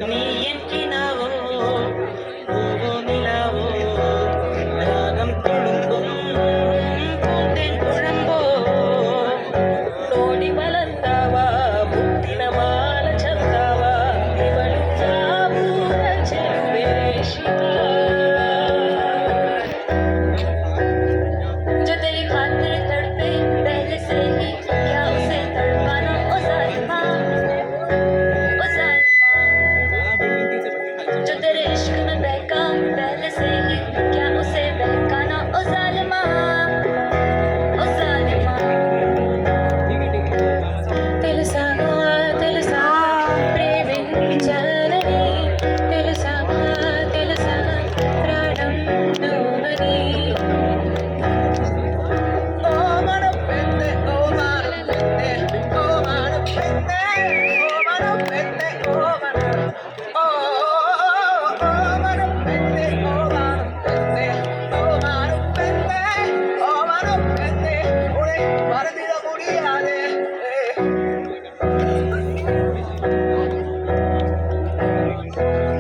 നീ എൻ കിനാവോ പൂവോ നിലാവോ രാഗം തുളുമ്പും പൂന്തേൻ കുഴമ്പോ തോടി വളർത്താവാ മുത്തിന മാല ചത്താവാ ഇവളും ജാബൂര ചെറുവേശിക जो तेरी खातिर तड़पे पहले से ही क्या उसे तड़पाना ओ जालिमा ओ जालिमा जो तेरे इश्क में बहका पहले से ही क्या उसे बहकाना ओ जालिमा ओ जालिमा తెలుసా తెలుసా ప్రేమించాలని తెలుసా తెలుసా ప్రాణం నువ్వని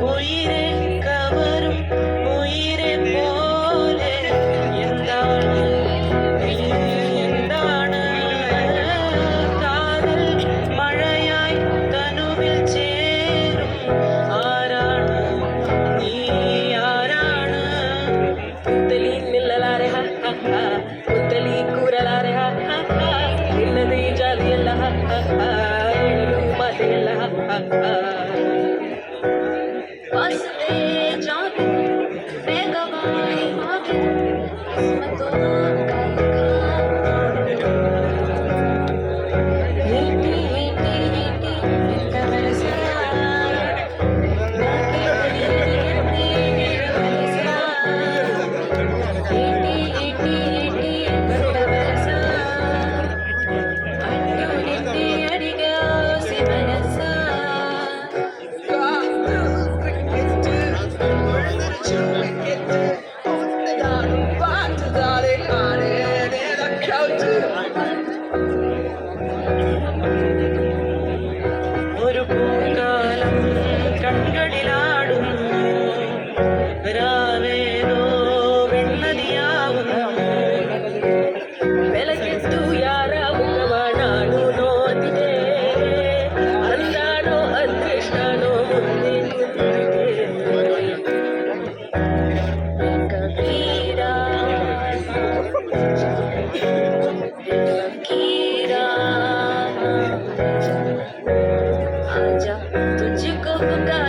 ഉയിരെ കവരും ഉയിരെ പോലെ എന്താണ് നീ എന്താണ് കാതൽ മഴയായി തനുവിൽ ചേരും ആരാണ് നീ ആരാണ് മുത്തലി നില്ലലാരെ മുത്തലി കൂരലാരെ ഇല്ലതീ ജാതിയല്ല മതയല്ല वास्ते जादू बेगवाई मांगे किस्मतों का हीटी हीटी हीटी इनका बरसा हीटी हीटी हीटी इनका बरसा अड्डू हीटी अडिगा सी मनसा ഒരു പൂക്കാലം കൺകളിലാടുന്നു രാവേതോ വെണ്ണതിയാവുന്നു ಬೆಳಗೆದ್ದು ಯಾರ ಮುಖವಾಡಾಡು ನೋದಿದೆ ಅಂದಾಡೋ ಅದೃಷ್ಟನೋ ಮುಂದೆ ಕಬೀರಾ फकीरा आजा तुझको पुकार